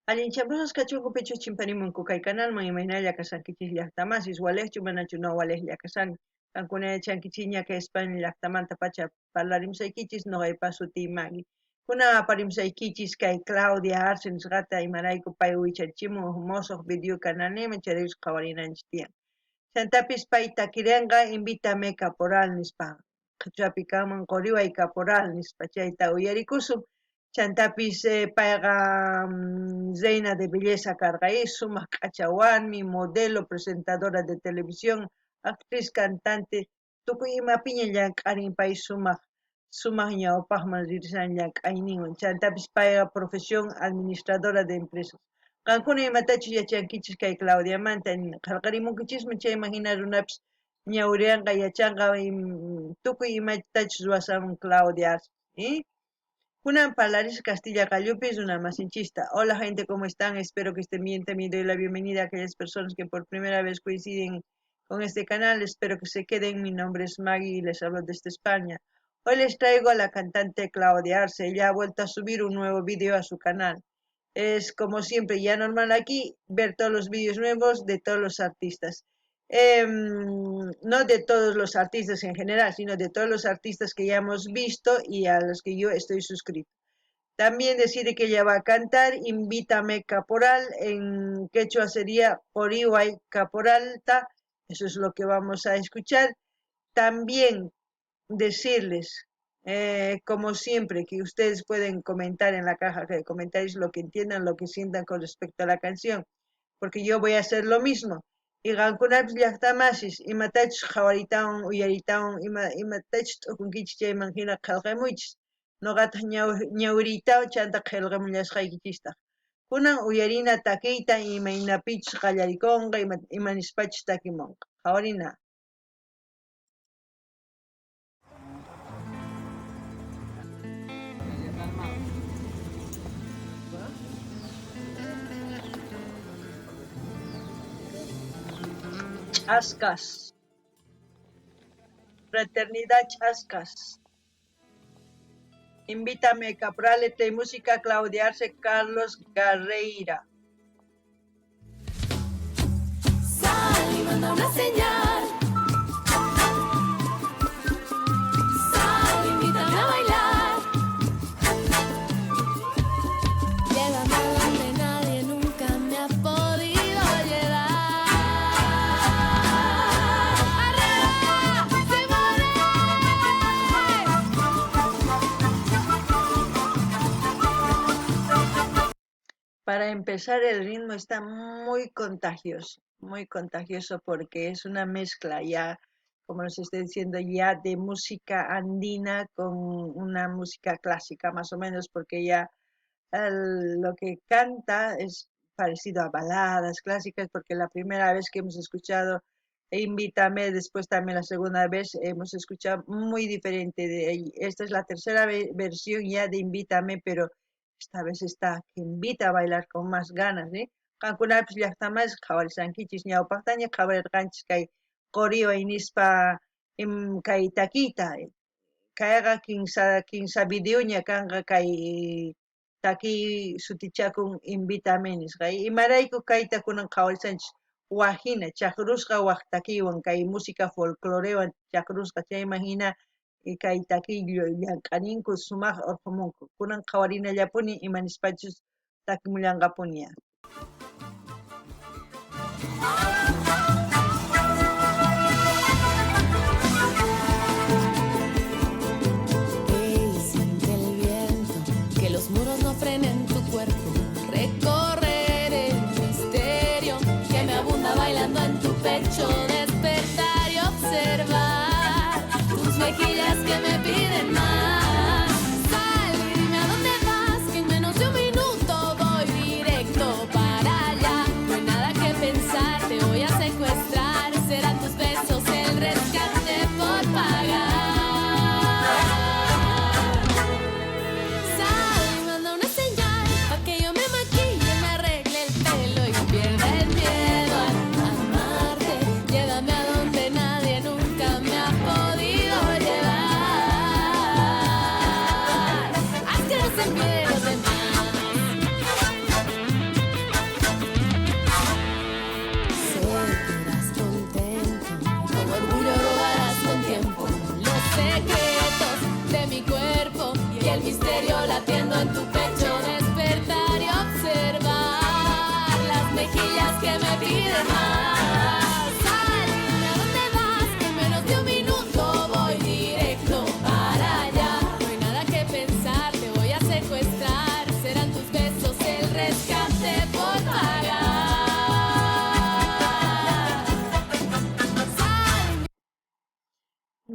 Allinchabrosas kachunku pichu chimparimunku kay canalman imaynalla kasankichis llaqtamasis walejchu manachu no walej kasani kankuna yachankichis ña kay España llaqtamanta pacha parlarimsaykichis noqaypa sutiymaki kuna aparimsaykichis kay Claudia Arce nisqata imarayku pay wicharichimun mosoq video canal nima chayripish qhawarinanchis tiyan chantapis pay takirinqa invítame caporal nispa qhachapi kanman qoriway caporal nispa chayta uyarikusun chantapis payqa reina de belleza karqay sumaq q'achawanmi modelo presentadora de televisión actriz cantante tukuy imapiña llank'arin pay sumaq ñawpaqman ririshan llank'ayninwan chantapis payqa profesión administradora de empresas qankuna imatachus yachankichis kay Claudiamanta qillqarimunkichismi chayman hina runapis ñawriyanqa yachanqa tukuy imatachus ruwasamun Claudia Arce kunan parlarish Castilla Callupis una masinchista. Hola gente, ¿cómo están? Espero que estén bien. También doy la bienvenida a aquellas personas que por primera vez coinciden con este canal. Espero que se queden. Mi nombre es Maggie y les hablo desde España. Hoy les traigo a la cantante Claudia Arce. Ella ha vuelto a subir un nuevo video a su canal. Es como siempre ya normal aquí ver todos los vídeos nuevos de todos los artistas. No de todos los artistas en general, sino de todos los artistas que ya hemos visto y a los que yo estoy suscrito. También decide que ella va a cantar Invítame Caporal, en quechua sería Poriway Caporalta, eso es lo que vamos a escuchar. También decirles, como siempre, que ustedes pueden comentar en la caja de comentarios lo que entiendan, lo que sientan con respecto a la canción, porque yo voy a hacer lo mismo. Y gankunaps llaqtamasis imatachus qhawaritawan uyaritawan imatachus t'ukunkichis chayman hina qillqamuychis noqata ñawriytawan chanta qillqamullasqaykichistaq kunan uyarina takiyta imaynapichus qallarikunqa imanispachus takimunqa qhawarina. Chascas, Fraternidad Chascas. Invítame Caporal, letra y música Claudia Arce, Carlos Garreira. Sal y manda una señal. Sal, invítame a bailar. Llévame a donde nadie nunca me ha podido llevar. ¡Arriba! ¡Se Para empezar, el ritmo está muy contagioso porque es una mezcla ya, como les estoy diciendo, ya de música andina con una música clásica, más o menos, porque ya lo que canta es parecido a baladas clásicas, porque la primera vez que hemos escuchado Invítame, después también la segunda vez hemos escuchado muy diferente de esta es la tercera versión ya de Invítame, pero esta vez está que invita a bailar con más ganas, ¿eh? Kankunapis llaqtamas qhawarisankichis ñawpaqtaña qhawarirqanchis kay qoriwa inispa kay takiyta kayqa kinsa videoña kanqa kay takiy sutichakun Invítame nisqa imarayku kayta kunan qhawarisanchis wajina chakrusqa waq takiywan kay música folclorewan chakrusqa chayman hina kay takiy llank'aninku sumaq urqumunku kunan qhawarinallapuni imanispachus takimullanqapuni. siente el viento, que los muros no frenen tu cuerpo. Recorrer el misterio que me abunda bailando en tu pecho. Despertar y observar tus mejillas que me piden más. Sal y dime a dónde vas, que en menos de un minuto voy directo para allá. No hay nada que pensar, te voy a secuestrar. Serán tus besos el rescate por pagar.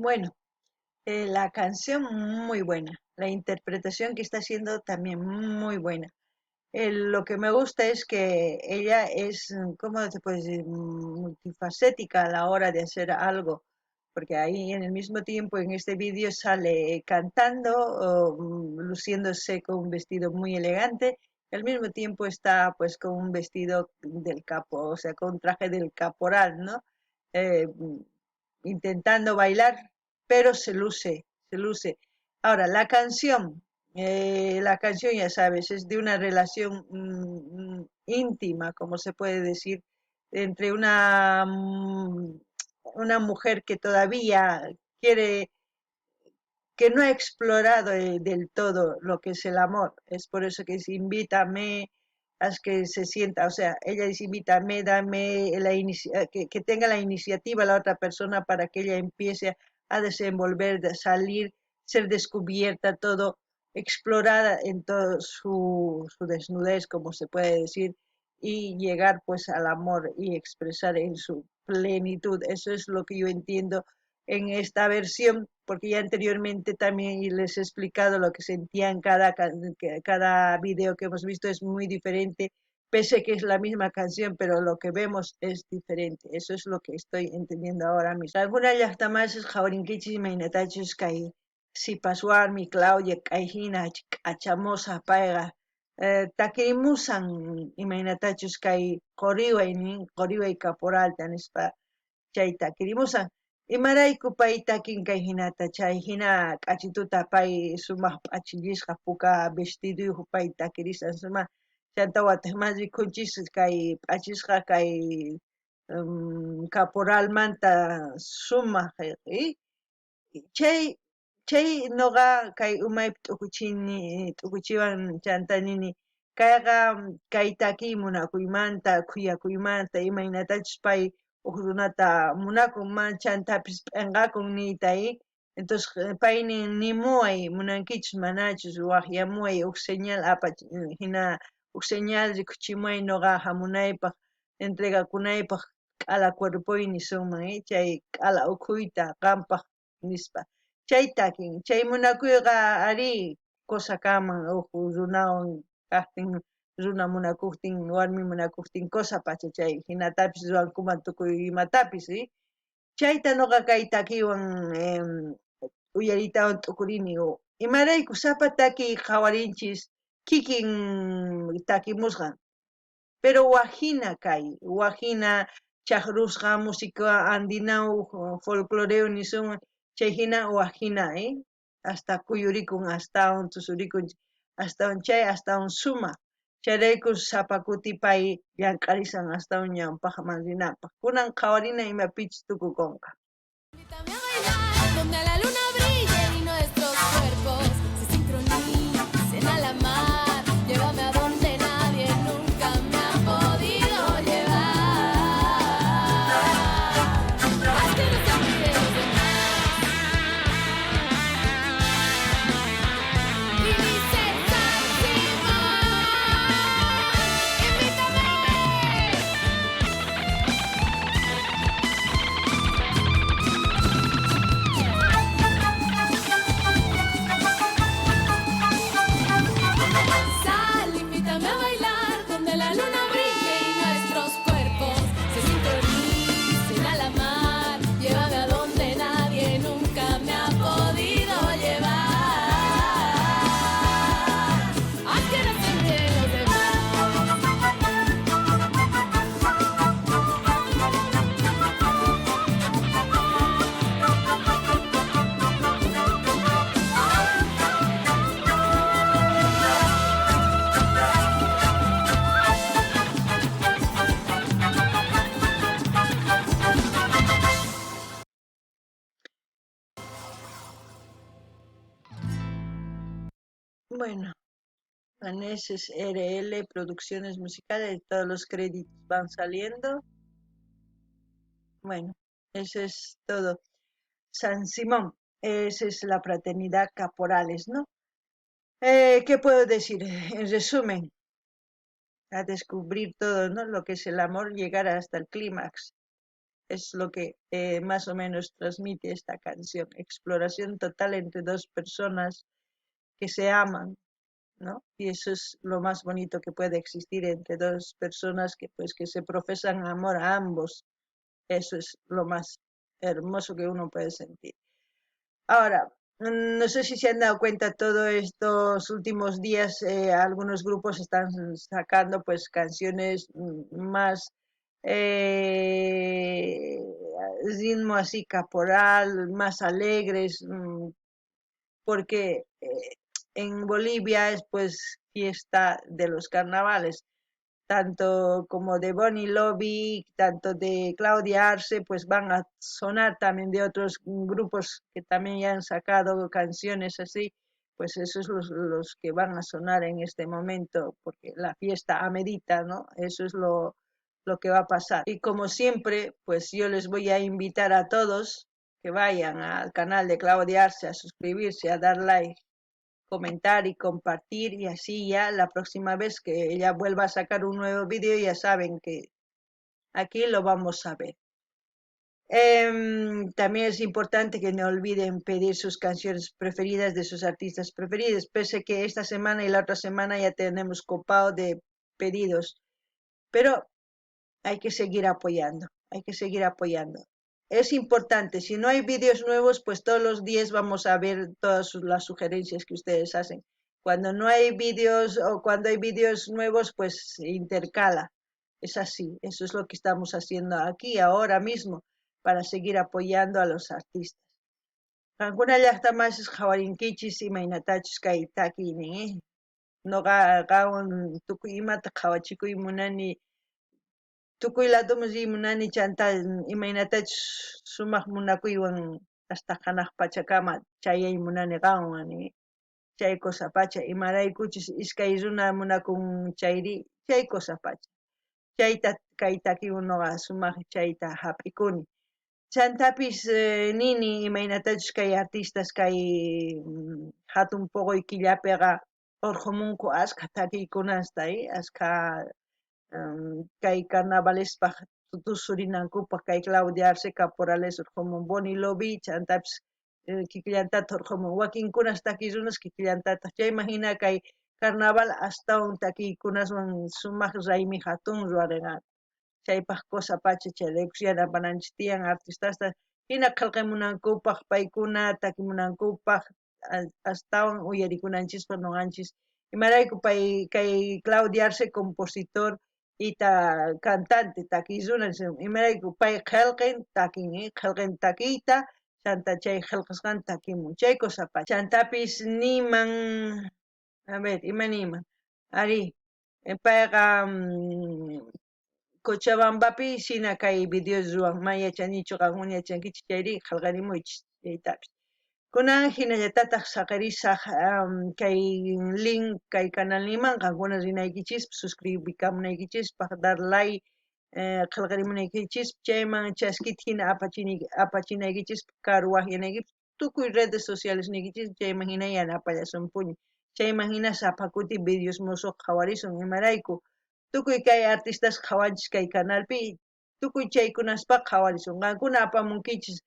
Bueno, la canción muy buena, la interpretación que está haciendo también muy buena. Lo que me gusta es que ella es, ¿cómo te puedes decir? Multifacética a la hora de hacer algo, porque ahí en el mismo tiempo en este vídeo sale cantando, luciéndose con un vestido muy elegante, y al mismo tiempo está pues con un vestido del capo, o sea, con un traje del caporal, ¿no? Eh, Intentando bailar, pero se luce, se luce. Ahora, la canción, ya sabes, es de una relación íntima, como se puede decir, entre una mujer que todavía quiere, que no ha explorado del todo lo que es el amor. Es por eso que dice, invítame, haz que se sienta, o sea, ella dice, invítame, dame que tenga la iniciativa la otra persona para que ella empiece a desenvolver, a salir, ser descubierta, todo, explorada en toda su desnudez, como se puede decir, y llegar pues al amor y expresar en su plenitud. Eso es lo que yo entiendo en esta versión, porque ya anteriormente también les he explicado lo que sentía en cada video que hemos visto es muy diferente, pese que es la misma canción, pero lo que vemos es diferente. Eso es lo que estoy entendiendo ahora mismo. Alguna llakta más es jaurinkichis mainatachus kai si pasuar mi Claudia kaihina achamosa paiga. Takirimusan imainatachus kai qoriway caporal tanispa chay takirimusan. Imarayku pay takin kay hinata chay hina k'achituta pay sumaq p'achillisqa puka vestiduyuq pay takirisan sumaq chanta wataq mas rikunchis kay p'achisqa kay caporalmanta sumaq chay noqa kay umaypi t'ukuchiwan chanta nini kayqa kay takiy munakuymanta khuyakuymanta imaynatachus pay huk runata munakun chantapis p'inqakun niytay entonces pay nin nimuway munankichus manachus waqyamuway huk señal hina huk señal rikuchimuway noqa hamunaypaq entregakunaypaq k'ala cuerpuyni sunman chay k'ala ukhuyta qampaq nispa chay takin chay munakuyqa ari qusakaman huk runawan kaqtin runa munakuqtin warmi munakuqtin cosa pacha chay hinatapis ruwankuman tukuy imatapis chayta noqa kay takiwan uyaritawan t'ukurini imarayku sapa takiy qawarinchis kikin takimusqan pero wajina kay wajina chakrusqa música andinau folcloreo nisun chay hina wajina hasta kuyurikun astawan tusurikun astawan chay astawan suma chayrayku sapa kuti pay llamk'arisan astawan ñawpaqman rinanpaq kunan qhawarina imapichis tukukunqa. Invítame a bailar donde la luna brille y nuestros cuerpos se sincronicen a la mar. Llévame a donde nadie nunca me ha podido llevar. Haz que no se olvide los demás. Y dice Simón, invítame. Sal, invítame a bailar donde la luna brille y nuestros cuerpos se sincronicen a la mar. Llévame a donde nadie nunca me ha podido llevar. Haz que no se enteren los demás. Bueno, Vaneses RL Producciones Musicales, todos los créditos van saliendo. Bueno, eso es todo. San Simón, esa es la fraternidad Caporales, ¿no? ¿Qué puedo decir? En resumen, a descubrir todo, ¿no? Lo que es el amor, llegar hasta el clímax. Es lo que más o menos transmite esta canción. Exploración total entre dos personas que se aman, ¿no? Y eso es lo más bonito que puede existir entre dos personas que pues que se profesan amor a ambos. Eso es lo más hermoso que uno puede sentir. Ahora, no sé si se han dado cuenta todos estos últimos días, algunos grupos están sacando pues canciones más eh, ritmo así caporal, más alegres, porque en Bolivia es pues fiesta de los carnavales, tanto como de Bonnie Lobby, tanto de Claudia Arce, pues van a sonar también de otros grupos que también ya han sacado canciones así, pues esos los que van a sonar en este momento, porque la fiesta amerita, ¿no? Eso es lo que va a pasar. Y como siempre, pues yo les voy a invitar a todos que vayan al canal de Claudia Arce a suscribirse, a dar like, comentar y compartir y así ya la próxima vez que ella vuelva a sacar un nuevo vídeo ya saben que aquí lo vamos a ver. También es importante que no olviden pedir sus canciones preferidas de sus artistas preferidos, pese que esta semana y la otra semana ya tenemos copado de pedidos, pero hay que seguir apoyando, hay que seguir apoyando. Es importante, si no hay vídeos nuevos, pues todos los días vamos a ver todas las sugerencias que ustedes hacen. Cuando no hay vídeos o cuando hay vídeos nuevos, pues se intercala. Es así, eso es lo que estamos haciendo aquí ahora mismo para seguir apoyando a los artistas. Kankuna llaqtamanchis qhawarinkichis imaynatachus kay takiynin, noqa qhawan tukuy imata qhawachikuy munani tukuy ladoman munani chanta imaynatachus sumaq munakuywan hasta hanaq pachakama chayay munani qanwan chay kusapacha imaraykuchus iskay runa munakun chayri chay kusapacha chayta kay takiwan noqa sumaq chayta hap'ikuni. Chantapis nini imaynatachus kay artistas kay hatun puquy killapiqa urqumunku ashka takiykunastay ashka kay carnavaleспaq tusurinankupaq kay Claudia Arce Caporales urqumun Bonnie Lobby chantapis kikllantata urqumun wakinkunas takiy runas kikllantata chayman hina kay carnaval astawan takiykunaswan sumaq raymi hatun ruwarirqan chaypaq kusapacha chayraykus yanapananchis tiyan artistasta hina qillqamunankupaq paykuna takimunankupaq astawan uyarikunanchikpaq noqanchis imarayku pay kay Claudia Arce compositor ita cantante takiy runa imarayku pay qillqin takin qillqin takiyta chanta chay qillqasqanta takimun chay kusapacha chantapis niman a ver ima niman ari payqa Cochabambapi shina kay videos ruwan mayachanichu qanwan yachankichis chayri qillqarimuychis chaytapis kunan hinallatataq saqarisaq kay link kay canalniman qankuna rinaykichis suscribikamunaykichispaq dar like qillqarimunaykichis chayman chaskita hina apachinaykichis karuwaqyanaykichis tukuy redes sociales niykichis chayman hina yanapallasunpuña chayman hina sapa kuti videos musuq qhawarisun imarayku tukuy kay artistas qhawanchis kay canalpi tukuy chaykunaspaq qhawarisun qankuna apamunkichis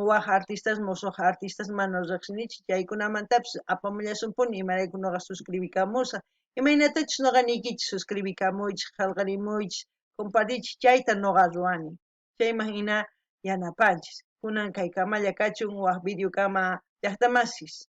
waq artistas musuq artistas mana riqsinichis chaykunamantapis apamullasunpuni imarayku noqa suscribikamusaq imaynatachus noqa niykichis suscribikamuychis qillqarimuychis compartichis chayta noqa ruwani chayman hina yanapanchis kunan kaykamalla kachun waq videokama llaqtamasis